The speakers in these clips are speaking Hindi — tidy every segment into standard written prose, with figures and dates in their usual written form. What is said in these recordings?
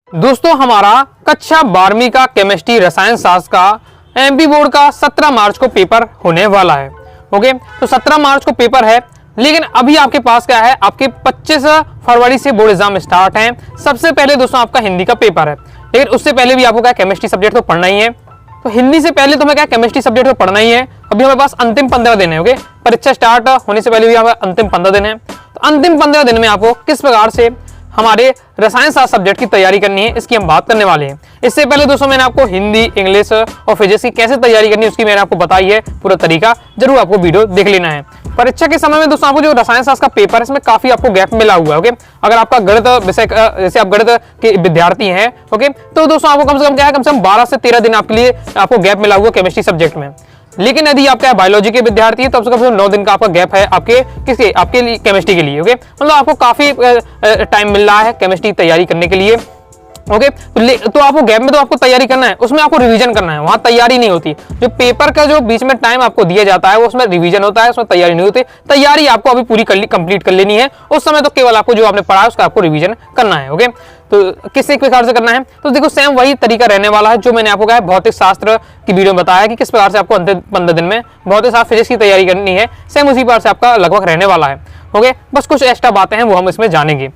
दोस्तों हमारा कक्षा 12वीं का केमिस्ट्री रसायन शास्त्र का एमपी बोर्ड का 17 मार्च को पेपर होने वाला है। ओके, तो 17 मार्च को पेपर है, लेकिन अभी आपके पास क्या है, आपके 25 फरवरी से बोर्ड एग्जाम स्टार्ट है। सबसे पहले दोस्तों आपका हिंदी का पेपर है, लेकिन उससे पहले भी आपको क्या केमिस्ट्री सब्जेक्ट तो पढ़ना ही है। तो हिंदी से पहले तो हमें क्या केमिस्ट्री सब्जेक्ट तो पढ़ना ही है। अभी हमारे पास अंतिम 15 दिन है। ओके, परीक्षा स्टार्ट होने से पहले भी हमें अंतिम 15 दिन है। तो अंतिम 15 दिन में आपको किस प्रकार से हमारे रसायन शास्त्र सब्जेक्ट की तैयारी करनी है, इसकी हम बात करने वाले हैं। इससे पहले दोस्तों मैंने आपको हिंदी, इंग्लिश और फिजिक्स की कैसे तैयारी करनी है उसकी मैंने आपको बताई है पूरा तरीका, जरूर आपको वीडियो देख लेना है। परीक्षा के समय में दोस्तों आपको जो रसायन शास्त्र का पेपर है इसमें काफी आपको गैप मिला हुआ है। ओके, अगर आपका गणित विषय जैसे आप गणित के विद्यार्थी हैं, ओके, तो दोस्तों आपको कम से कम क्या है, कम से कम 12 से 13 दिन आपके लिए आपको गैप मिला हुआ केमिस्ट्री सब्जेक्ट में। लेकिन यदि आप क्या बायोलॉजी के विद्यार्थी है तो कम से कम 9 दिन का आपका गैप है आपके किसके, आपके लिए केमिस्ट्री के लिए। ओके, मतलब आपको काफी टाइम मिल रहा है केमिस्ट्री तैयारी करने के लिए। ओके, तो आपको गैप में तो आपको तैयारी करना है, उसमें आपको रिवीजन करना है, वहां तैयारी नहीं होती। जो पेपर का जो बीच में टाइम आपको दिया जाता है वो उसमें रिवीजन होता है, उसमें तैयारी नहीं होती। तैयारी आपको अभी पूरी कंप्लीट कर लेनी है, उस समय तो केवल आपको जो आपने पढ़ा है उसका आपको रिवीजन करना है। ओके, तो किस प्रकार से करना है, तो देखो सेम वही तरीका रहने वाला है जो मैंने आपको कहा भौतिक शास्त्र की वीडियो में बताया कि किस प्रकार से आपको अंतिम 15 दिन में भौतिक शास्त्र फिजिक्स की तैयारी करनी है। सेम उसी प्रकार से आपका लगभग रहने वाला है। ओके, बस कुछ एक्स्ट्रा बातें हैं वो हम इसमें जानेंगे।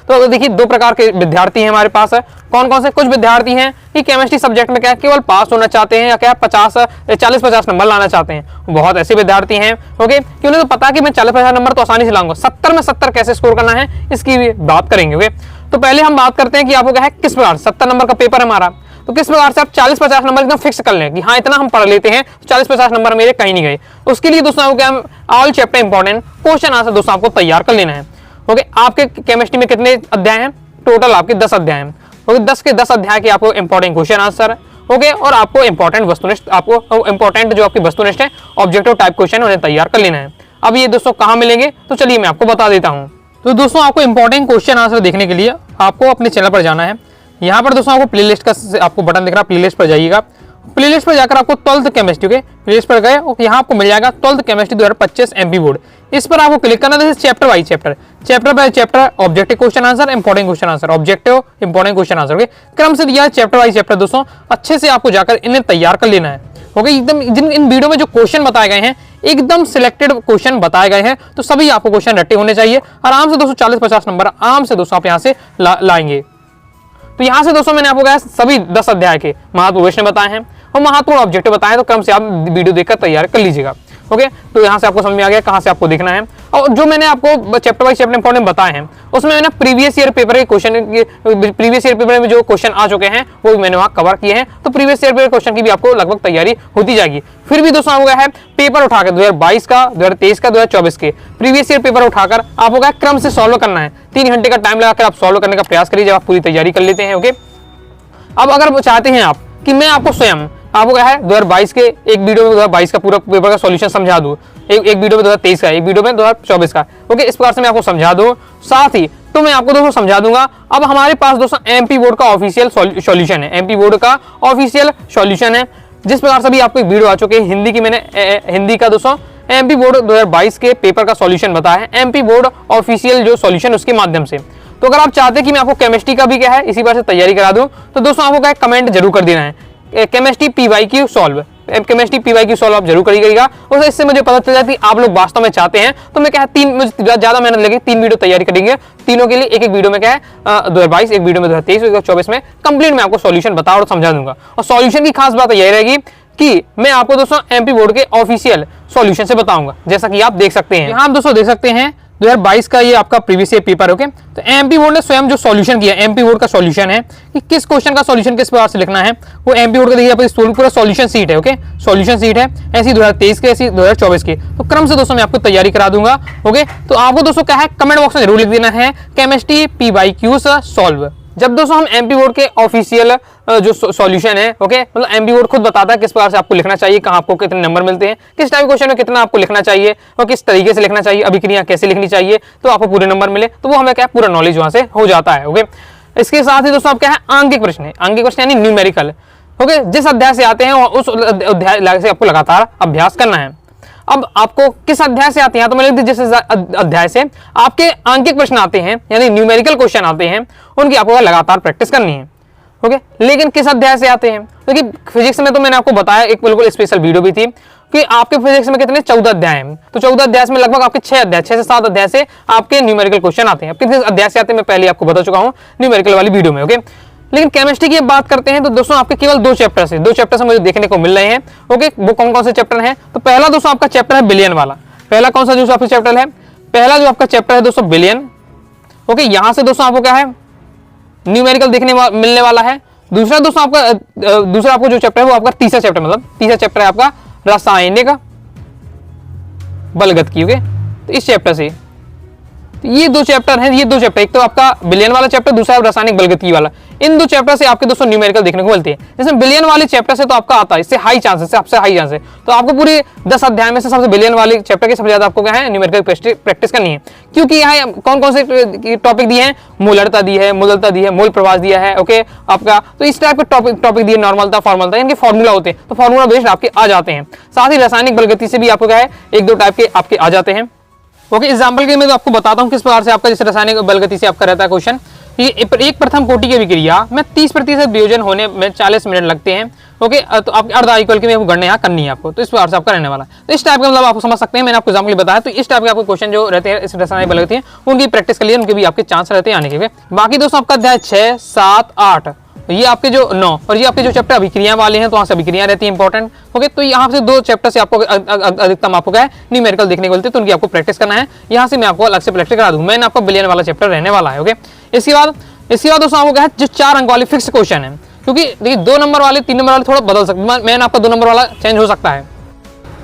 तो देखिए दो प्रकार के विद्यार्थी हैं हमारे पास। कौन कौन से, कुछ विद्यार्थी हैं कि केमिस्ट्री सब्जेक्ट में क्या केवल पास होना चाहते हैं या क्या 40-50 नंबर लाना चाहते हैं। बहुत ऐसे विद्यार्थी हैं ओके, कि उन्हें तो पता कि मैं 40-50 नंबर तो आसानी से लाऊंगा, 70 में 70 कैसे स्कोर करना है इसकी भी बात करेंगे। ओके, तो पहले हम बात करते हैं कि आपको क्या है, किस प्रकार 70 नंबर का पेपर है हमारा, तो किस प्रकार से आप 40-50 नंबर एकदम फिक्स कर लें कि हाँ इतना हम पढ़ लेते हैं, 40-50 नंबर मेरे कहीं नहीं गए। उसके लिए दोस्तों आपको क्या, all chapter important question answer दोस्तों आपको तैयार कर लेना है। ओके, आपके केमिस्ट्री में कितने अध्याय हैं, टोटल आपके 10 अध्याय हैं। ओके, 10 के 10 अध्याय के आपको इंपॉर्टेंट क्वेश्चन आंसर है। ओके, और आपको इंपॉर्टेंट वस्तुनिष्ठ, आपको इंपॉर्टेंट जो आपकी वस्तुनिष्ठ है ऑब्जेक्टिव टाइप क्वेश्चन उन्हें तैयार कर लेना है। अब ये दोस्तों कहाँ मिलेंगे, तो चलिए मैं आपको बता देता हूँ। तो दोस्तों आपको इंपॉर्टेंट क्वेश्चन आंसर देखने के लिए आपको अपने चैनल पर जाना है। यहाँ पर दोस्तों आपको प्लेलिस्ट का आपको बटन दिख रहा है, प्लेलिस्ट पर जाइएगा। प्लेलिस्ट पर जाकर आपको 12th केमिस्ट्री के प्लेलिस्ट पर गए और यहाँ आपको मिल जाएगा 12th केमिस्ट्री 2025 एमपी बोर्ड। इस पर आपको क्लिक करना है, chapter by chapter by chapter objective question answer, important question answer, objective important question answer. Okay, क्रम से दिया है चैप्टर बाई चैप्टर। दोस्तों अच्छे से आपको जाकर इन्हें तैयार कर लेना है। ओके, एकदम जिन इन वीडियो में जो क्वेश्चन बताए गए हैं एकदम सिलेक्टेड क्वेश्चन बताए गए हैं, तो सभी आपको क्वेश्चन रट्टे होने चाहिए। आराम से दोस्तों 40-50 नंबर आराम से दोस्तों आप यहाँ से लाएंगे। तो यहाँ से दोस्तों मैंने आपको कहा सभी 10 अध्याय के महत्वपूर्ण प्रश्न बताए हैं और महत्वपूर्ण ऑब्जेक्टिव बताए, तो क्रम से आप वीडियो देखकर तैयार कर लीजिएगा। ओके, तो यहाँ से आपको समझ में आ गया कहाँ से आपको देखना है। और जो मैंने आपको चैप्टर बाई चैप्टर इंपॉर्टेंट बताए हैं उसमें मैंने प्रीवियस ईयर पेपर के क्वेश्चन, प्रीवियस ईयर पेपर में जो क्वेश्चन आ चुके हैं वो मैंने वहाँ कवर किए हैं। तो प्रीवियस ईयर पेपर क्वेश्चन की भी आपको लगभग तैयारी होती जाएगी। फिर भी दोस्तों आपको क्या है, पेपर उठाकर 2022 का, 2023 का, 2024 के प्रीवियस ईयर पेपर उठाकर आपको क्या क्रम से सॉल्व करना है। 3 घंटे का टाइम लगाकर आप सॉल्व करने का प्रयास करिए जब आप पूरी तैयारी कर लेते हैं। ओके, अब अगर चाहते हैं आप कि मैं आपको स्वयं आपको क्या है 2022 के एक वीडियो में 2022 का पूरा पेपर का सॉल्यूशन समझा दूं, एक वीडियो में 2023 का, एक वीडियो में 2024 का। ओके, इस प्रकार से मैं आपको समझा दूं, साथ ही तो मैं आपको दोस्तों समझा दूंगा। अब हमारे पास दोस्तों एमपी बोर्ड का ऑफिशियल सॉल्यूशन है, एमपी बोर्ड का ऑफिशियल सॉल्यूशन है। जिस प्रकार से भी आपको एक वीडियो आ चुकी है हिंदी की, मैंने हिंदी का दोस्तों एमपी बोर्ड 2022 के पेपर का सॉल्यूशन बताया है, एमपी बोर्ड ऑफिशियल जो सॉल्यूशन उसके माध्यम से। तो अगर आप चाहते हैं कि मैं आपको केमिस्ट्री का भी क्या है इसी बार से तैयारी करा दूं, तो दोस्तों आपको क्या कमेंट जरूर कर देना है, chemistry PYQ solve, chemistry PYQ solve आप जरूर करिएगा। और इससे मुझे पता चल जाता है कि आप लोग वास्तव में चाहते हैं। तो मैं क्या है 3 मुझे ज्यादा मेहनत लगी, 3 वीडियो तैयारी करेंगे, तीनों के लिए एक वीडियो में क्या है 2022, एक वीडियो में 2023, 2024 में कंप्लीट मैं आपको सॉल्यूशन बता और समझा दूंगा। और सॉल्यूशन की खास बात यही रहेगी कि मैं आपको दोस्तों एमपी बोर्ड के ऑफिशियल सॉल्यूशन से बताऊंगा, जैसा कि आप देख सकते हैं। यहाँ आप दोस्तों देख सकते हैं 2022 का ये आपका प्रीवियस ईयर पेपर। ओके, तो एमपी बोर्ड ने स्वयं जो सॉल्यूशन किया, एमपी बोर्ड का सॉल्यूशन है कि किस क्वेश्चन का सॉल्यूशन किस प्रकार से लिखना है, वो एमपी बोर्ड का देखिए पूरा सॉल्यूशन सीट है। ओके, सॉल्यूशन सीट है ऐसी 2023 के, ऐसी 2024 के। तो क्रम से दोस्तों मैं आपको तैयारी करा दूंगा। ओके, तो आपको दोस्तों क्या है कमेंट बॉक्स में जरूर लिख देना है केमिस्ट्री पीवाईक्यू सॉल्व। जब दोस्तों हम एमपी बोर्ड के ऑफिशियल जो सॉल्यूशन है, ओके, मतलब एमपी बोर्ड खुद बताता है किस प्रकार से आपको लिखना चाहिए, कहाँ आपको कितने नंबर मिलते हैं, किस टाइप क्वेश्चन में कितना आपको लिखना चाहिए और किस तरीके से लिखना चाहिए, अभिक्रिया कैसे लिखनी चाहिए, तो आपको पूरे नंबर मिले, तो वो हमें क्या पूरा नॉलेज वहां से हो जाता है। ओके, इसके साथ ही दोस्तों आप क्या है आंकिक प्रश्न है, आंकिक प्रश्न यानी न्यूमेरिकल। ओके, जिस अध्याय से आते हैं उस अध्याय से आपको लगातार अभ्यास करना है। अब आपको किस अध्याय से आते हैं, तो मैं लिख दी जिस अध्याय से आपके आंकिक प्रश्न आते हैं यानी न्यूमेरिकल क्वेश्चन आते हैं उनकी आपको लगातार प्रैक्टिस करनी है। ओके, लेकिन किस अध्याय से आते हैं, क्योंकि फिजिक्स में तो मैंने आपको बताया, एक बिल्कुल स्पेशल वीडियो भी थी कि आपके फिजिक्स में कितने 14 अध्याय हैं, तो 14 अध्याय में लगभग आपके 6 से 7 अध्याय से आपके न्यूमेरिकल क्वेश्चन आते हैं। अब किस अध्याय से आते हैं मैं पहले आपको बता चुका हूं न्यूमेरिकल वाली वीडियो में। ओके, लेकिन केमिस्ट्री की बात करते हैं तो दोस्तों आपके केवल 2 चैप्टर से मुझे देखने को मिल रहे हैं। ओके, वो कौन कौन से चैप्टर हैं, तो पहला दोस्तों आपका चैप्टर है बिलियन वाला। पहला कौन सा जो आपका चैप्टर है, पहला जो आपका चैप्टर है दोस्तों बिलियन। ओके, यहां से दोस्तों आपको क्या है न्यूमेरिकल देखने मिलने वाला है। दूसरा दोस्तों आपका दूसरा आपको जो चैप्टर है वो आपका तीसरा चैप्टर है आपका रासायनिक बलगतिकी। ओके, तो इस चैप्टर से तो ये 2 चैप्टर हैं, एक तो आपका बिलियन वाला चैप्टर, दूसरा रासायनिक बलगतिकी वाला। इन 2 चैप्टर से आपके दोस्तों न्यूमेरिकल देखने को मिलते हैं। जिसमें बिलियन वाले चैप्टर से तो आपका आता है, इससे हाई चांसेस है, सबसे हाई चांस है। तो आपको पूरे 10 अध्याय में से सबसे बिलियन वाले चैप्टर के सबसे ज्यादा आपको क्या है न्यूमेरिकल प्रैक्टिस करनी है, क्योंकि यहाँ कौन कौन से टॉपिक दिए हैं, मोलरता दी है, मुदलता दी है, मोल प्रवास दिया है। ओके, आपका तो इस टाइप के टॉपिक दिए, नॉर्मलता, फॉर्मलता, इनके फॉर्मूला होते हैं, तो फॉर्मूला बेस्ड आपके आ जाते हैं। साथ ही रासायनिक बलगति से भी आपको क्या है 1-2 टाइप के आपके आ जाते हैं। ओके, एग्जाम्पल के मैं तो आपको बताता हूँ किस प्रकार से आपका जैसे रासायनिक बलगति से आपका रहता है क्वेश्चन। ये एक प्रथम कोटि की अभिक्रिया में 30% वियोजन होने में 40 मिनट लगते हैं। ओके, तो आप अर्ध इक्वल की गणना यहाँ करनी है आपको, तो इस प्रकार से आपका रहने वाला है। तो इस टाइप का मतलब आपको समझ सकते हैं, मैंने आपको एग्जाम्पल बताया। तो इस टाइप के आपको क्वेश्चन जो रहते हैं इस रासायनिक बलगति उनकी प्रैक्टिस के लिए उनके भी आपके चांस रहते हैं आने के। बाकी दोस्तों आपका अध्याय 6, 7, 8 ये आपके जो 9 और ये आपके जो चैप्टर अभिक्रिया वाले हैं, तो वहां से अभिक्रिया रहती है इंपॉर्टेंट। ओके, तो यहाँ से 2 चैप्टर से आपको अधिकतम आपको क्या है न्यूमेरिकल देखने को मिलते हैं, तो उनकी आपको प्रैक्टिस करना है। यहाँ से मैं आपको अलग से प्रैक्टिस करा दूँ, मैंने आपको बिलियन वाला चैप्टर रहने वाला है। ओके, इसके बाद दोस्तों आपको क्या है जो 4 अंक वाली फिक्स क्वेश्चन है, क्योंकि देखिए 2 नंबर वाले 3 नंबर वाले थोड़ा बदल सकते हैं। मैंने आपका 2 नंबर वाला चेंज हो सकता है।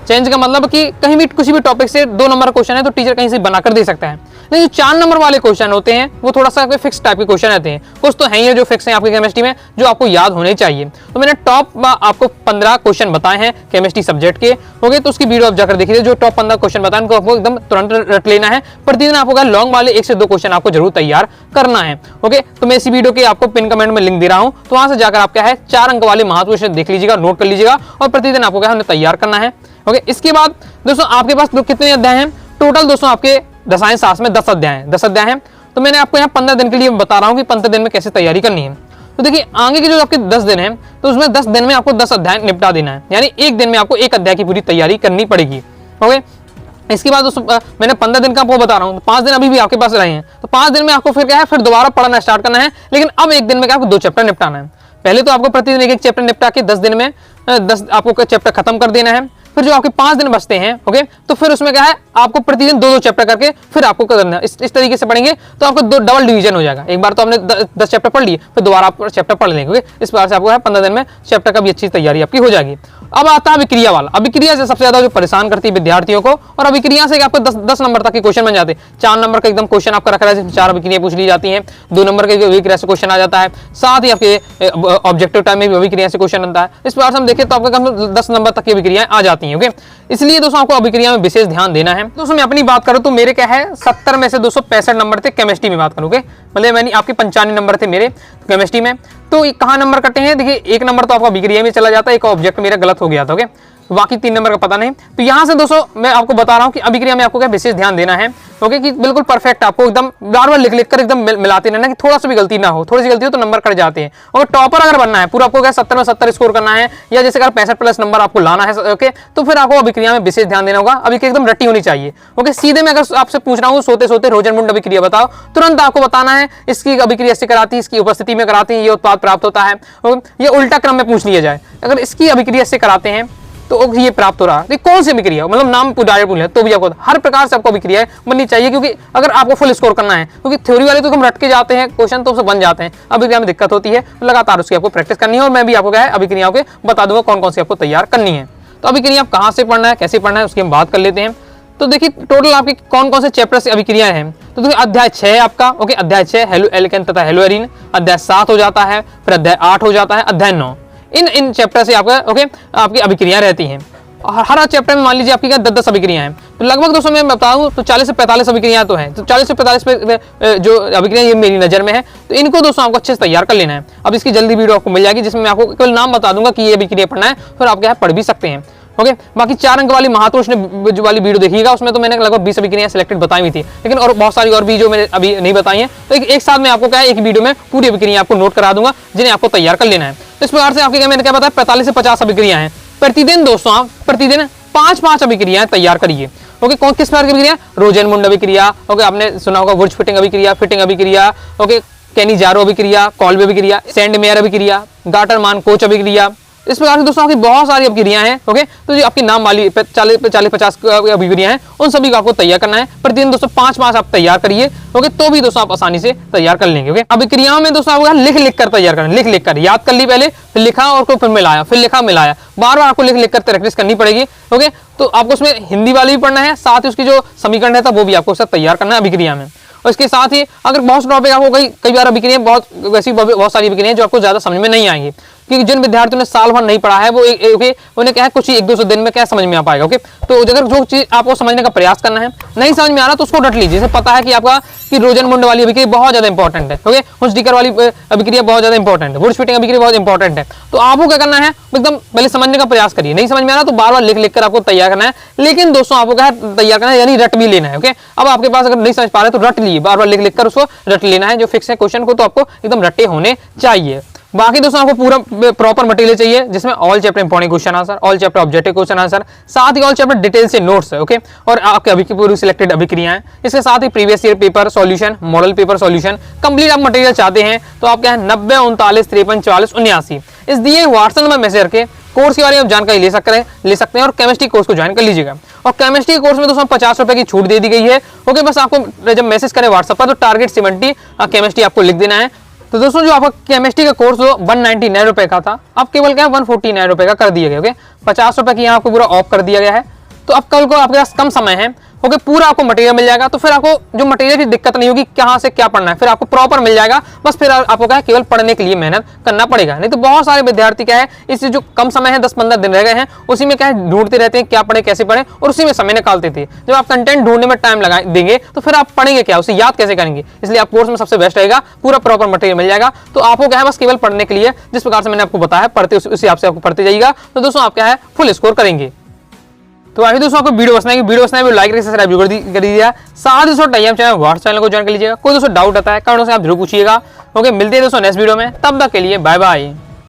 चेंज का मतलब कि कहीं भी किसी भी टॉपिक से 2 नंबर क्वेश्चन है तो टीचर कहीं से बनाकर दे सकता है। लेकिन जो 4 नंबर वाले क्वेश्चन होते हैं वो थोड़ा सा फिक्स टाइप के क्वेश्चन रहते हैं। कुछ तो है ही जो फिक्स हैं आपकी केमिस्ट्री में, जो आपको याद होने चाहिए। तो मैंने टॉप आपको 15 क्वेश्चन बताए हैं केमिस्ट्री सब्जेक्ट के। ओके, तो उसकी वीडियो आप जाकर देखिए, जो टॉप 15 क्वेश्चन बताए उनको आपको एकदम तुरंत रट लेना है। प्रतिदिन आपको लॉन्ग वाले 1 से 2 क्वेश्चन आपको जरूर तैयार करना है। ओके, तो मैं इसी वीडियो के आपको पिन कमेंट में लिंक दे रहा हूँ, तो वहां से जाकर आप क्या है 4 अंक वाले महत्व क्वेश्चन देख लीजिएगा, नोट कर लीजिएगा और प्रतिदिन आपको क्या है उन्हें तैयार करना है। ओके, इसके बाद दोस्तों आपके पास कितने अध्याय हैं टोटल, दोस्तों आपके रसायन शास्त्र में 10 अध्याय हैं। तो मैंने आपको यहाँ 15 दिन के लिए बता रहा हूँ कि 15 दिन में कैसे तैयारी करनी है। तो देखिए आगे के जो आपके 10 दिन हैं, तो उसमें 10 दिन में आपको 10 अध्याय निपटा देना है, यानी एक दिन में आपको 1 अध्याय की पूरी तैयारी करनी पड़ेगी। ओके, इसके बाद मैंने 15 दिन का आपको बता रहा हूँ, तो 5 दिन अभी भी आपके पास रहे हैं, तो 5 दिन में आपको फिर क्या है फिर दोबारा पढ़ना स्टार्ट करना है। लेकिन अब एक दिन में क्या आपको 2 चैप्टर निपटाना है। पहले तो आपको प्रतिदिन एक चैप्टर निपटा के 10 दिन में 10 आपको चैप्टर खत्म कर देना है। फिर जो आपके 5 दिन बचते हैं, ओके, तो फिर उसमें क्या है आपको प्रतिदिन 2-2 चैप्टर करके फिर आपको करना है। इस तरीके से पढ़ेंगे तो आपको 2 डबल डिवीजन हो जाएगा। एक बार तो आपने 10 चैप्टर पढ़ लिए, फिर दोबारा आप चैप्टर पढ़ लेंगे। ओके, इस बार से आपको 15 दिन में चैप्टर का भी अच्छी तैयारी आपकी हो जाएगी। अब आता है अभिक्रिया वाला। अभिक्रिया से सबसे ज्यादा जो परेशान करती है विद्यार्थियों को, और अभिक्रिया से आपको 10 नंबर तक के क्वेश्चन बन जाते हैं। 4 नंबर का एकदम क्वेश्चन आपका रखा है, 4 अभिक्रिया पूछ ली जाती हैं। 2 नंबर के अभिक्रिया से क्वेश्चन आ जाता है, साथ ही आपके ऑब्जेक्टिव टाइम में भी अभिक्रिया से क्वेश्चन आता है। इस प्रकार से हम देखें तो आपका कम 10 नंबर तक की अभिक्रियाएं आ जाती हैं। ओके, इसलिए दोस्तों आपको अभिक्रिया में विशेष ध्यान देना है। दोस्तों मैं अपनी बात करूं तो मेरे क्या है 70 में से 265 नंबर थे केमिस्ट्री में बात करूंगे, मतलब मैंने आपके 95 नंबर थे मेरे केमिस्ट्री में। तो कहाँ नंबर कटे हैं, देखिए 1 नंबर तो आपका अभिक्रिया में चला जाता है, एक ऑब्जेक्ट मेरा गलत हो गया था। ओके, बाकी 3 नंबर का पता नहीं। तो यहाँ से दोस्तों मैं आपको बता रहा हूँ कि अभिक्रिया में आपको क्या विशेष ध्यान देना है। ओके, कि बिल्कुल परफेक्ट आपको एकदम बार-बार लिख कर एकदम मिलाते रहना, कि थोड़ा सा भी गलती ना हो। थोड़ी सी गलती हो तो नंबर कट जाते हैं। और टॉपर अगर बनना है, पूरा आपको क्या 70 में 70 स्कोर करना है, या जैसे अगर 65+ नंबर आपको लाना है, ओके, तो फिर आपको अभिक्रिया में विशेष ध्यान देना होगा। अभिक्रिया एकदम रट्टी होनी चाहिए। ओके, सीधे में अगर आपसे पूछ रहा हूँ सोते सोते रोजनमुंड अभिक्रिया बताओ, तुरंत आपको बताना है इसकी अभिक्रिया से कराती है, इसकी उपस्थिति में कराती है, ये उत्पाद प्राप्त होता है। ये उल्टा क्रम में पूछ लिया जाए, अगर इसकी अभिक्रिया से कराते हैं तो ये प्राप्त हो रहा है, कौन सी अभिक्रिया, मतलब नाम डायरेक्ट पूछ लिया तो भी आपको हर प्रकार से आपको अभिक्रिया बननी चाहिए, क्योंकि अगर आपको फुल स्कोर करना है, क्योंकि थ्योरी वाले तो हम रट के जाते हैं क्वेश्चन तो बन जाते हैं, अभिक्रिया में दिक्कत होती है। लगातार उसकी आपको प्रैक्टिस करनी है, और मैं भी आपको क्या है अभिक्रियाओं के बता दूंगा कौन कौन सी आपको तैयार करनी है। तो अभिक्रिया कहाँ से पढ़ना है, कैसे पढ़ना है, उसकी हम बात कर लेते हैं। तो देखिए टोटल आपके कौन कौन से चैप्टर से अभिक्रियाएं हैं। तो देखिए अध्याय 6 आपका, ओके, अध्याय 6 हेलो एल्केन तथा हेलो एरीन, अध्याय 7 हो जाता है, फिर अध्याय 8 हो जाता है, अध्याय 9। इन चैप्टर से आपका ओके आपकी अभिक्रियाएं रहती हैं। हर चैप्टर में मान लीजिए आपकी क्या 10-10 अभिक्रियाएं हैं, तो लगभग दोस्तों मैं बताऊं तो 40 से 45 अभिक्रियाएं तो हैं। तो 40 से 45 पे जो अभिक्रियाएं ये मेरी नजर में है, तो इनको दोस्तों आपको अच्छे से तैयार कर लेना है। अब इसकी जल्दी वीडियो आपको मिल जाएगी, जिसमें मैं आपको केवल नाम बता दूंगा कि ये अभिक्रिया पढ़ना है, फिर आप क्या है पढ़ भी सकते हैं। ओके। बाकी 4 अंक वाली महातोष ने वाली वीडियो देखिएगा, उसमें तो मैंने लगभग 20 अभिक्रियाएं सिलेक्टेड बताई हुई थी, लेकिन और बहुत सारी और भी जो मैंने अभी नहीं बताई हैं। तो एक साथ में आपको क्या है, एक वीडियो में पूरी अभिक्रिया आपको नोट करा दूंगा जिन्हें आपको तैयार कर लेना है। तो इस प्रकार से आपके मैंने क्या बताया 45 से 50 अभिक्रिया हैं प्रतिदिन। दोस्तों आप प्रतिदिन 5-5 अभिक्रियाएं तैयार करिए। ओके, कौन किस प्रकार की अभिक्रिया? रोजेनमुंड अभिक्रिया, ओके, आपने सुना होगा वुड्स फिटिंग अभिक्रिया, फिटिंग अभिक्रिया, ओके, केनी-जारो अभिक्रिया, कॉल्बे अभिक्रिया, सैंडमेयर अभिक्रिया, गाटरमान-कोच अभिक्रिया। इस प्रकार से दोस्तों आपकी बहुत सारी अभिक्रियाएं हैं। ओके, तो जो आपकी नाम वाली 40-50 अभिक्रियाएं हैं उन सभी को आपको तैयार करना है। प्रतिदिन दोस्तों 5-5 आप तैयार करिए। ओके, तो भी दोस्तों आप आसानी से तैयार कर लेंगे। ओके, अभिक्रियाओं में दोस्तों आपको लिख कर तैयार करना, लिख कर याद कर ली पहले, फिर लिखा और फिर मिलाया, फिर लिखा मिलाया, बार बार आपको लिख कर प्रैक्टिस करनी पड़ेगी। ओके, तो आपको उसमें हिंदी वाली भी पढ़ना है, साथ ही उसकी जो समीकरण रहता है वो भी आपको तैयार करना है अभिक्रिया में। और इसके साथ ही अगर बहुत टॉपिक आपको कई बार अभिक्रियाएं बहुत सारी अभिक्रियाएं जो आपको ज्यादा समझ में नहीं आएंगी, क्योंकि जिन विद्यार्थियों ने साल भर नहीं पढ़ा है वो उन्हें क्या है कुछ ही 1-2 दिन में क्या समझ में आ पाएगा। ओके, तो अगर जो चीज आपको समझने का प्रयास करना है, नहीं समझ में आ रहा तो उसको रट लीजिए। जैसे पता है कि आपका कि रोजेनमुंड वाली अभिक्रिया बहुत ज्यादा इंपॉर्टेंट है। ओके, हुंसडीकर वाली अभिक्रिया बहुत ज्यादा इंपॉर्टेंट है, वुड्स फिटिंग अभिक्रिया बहुत इंपॉर्टेंट है। तो आपको क्या करना है, एकदम पहले समझने का प्रयास करिए। नहीं समझ में आ रहा तो बार बार लिख कर आपको तैयार करना है। लेकिन दोस्तों आपको क्या तैयार करना है, यानी रट भी लेना है। ओके, अब आपके पास अगर नहीं समझ पा रहे तो रट लीजिए, बार बार लिख कर उसको रट लेना है। जो फिक्स है क्वेश्चन को तो आपको एकदम रटे होने चाहिए। बाकी दोस्तों आपको पूरा प्रॉपर मटेरियल चाहिए जिसमें all chapter important question answer, all chapter objective question answer, साथ ही ऑल चैप्टर डिटेल से नोट्स है। ओके, और आपके अभी की पूरी सिलेक्टेड अभिक्रियाएं, इसके साथ ही previous year paper solution, model paper solution complete आप मटेरियल चाहते हैं तो आप क्या है 90 39 53 44 79 इस दिए व्हाट्सएप नंबर मैसेज करके कोर्स के बारे में जानकारी ले सकते हैं और केमिस्ट्री कोर्स को ज्वाइन कर लीजिएगा। और केमिस्ट्री कोर्स में दोस्तों 50 रुपए की छूट दे दी गई है। ओके, बस आपको जब मैसेज करें व्हाट्सएप पर तो टारगेट 70 केमिस्ट्री आपको लिख देना है। तो दोस्तों जो आपका केमिस्ट्री का कोर्स 199 रुपए का था, अब केवल क्या 149 रुपए का कर दिया गया। ओके, 50 रुपए की यहाँ आपको पूरा ऑफ कर दिया गया है। तो अब कल को आपके पास कम समय है। ओके, पूरा आपको मटेरियल मिल जाएगा, तो फिर आपको जो मटेरियल की दिक्कत नहीं होगी कहाँ से क्या पढ़ना है, फिर आपको प्रॉपर मिल जाएगा। बस फिर आपको क्या है केवल पढ़ने के लिए मेहनत करना पड़ेगा। नहीं तो बहुत सारे विद्यार्थी क्या है इस जो कम समय है 10-15 दिन रह गए हैं उसी में क्या है ढूंढते रहते हैं क्या पढ़े कैसे पढ़े और उसी में समय निकालते थे। जब आप कंटेंट ढूंढने में टाइम लगा देंगे तो फिर आप पढ़ेंगे क्या, उसे याद कैसे करेंगे। इसलिए आप कोर्स में सबसे बेस्ट रहेगा, पूरा प्रॉपर मटेरियल मिल जाएगा। तो आपको क्या है बस केवल पढ़ने के लिए जिस प्रकार से मैंने आपको बताया पढ़ते उसी हिसाब से आपको पढ़ते जाइएगा। तो दोस्तों आप क्या है फुल स्कोर करेंगे। तो आगे दोस्तों आपको वीडियो पसंद है लाइक करके सब्सक्राइब कर दीजिएगा। साथ ही दोस्तों टाइम चैनल व्हाट्सएप चैनल को ज्वाइन कर लीजिएगा। कोई दोस्तों डाउट आता है कमेंट से आप जरूर पूछिएगा। ओके, मिलते हैं दोस्तों नेक्स्ट वीडियो में, तब तक के लिए बाय बाय।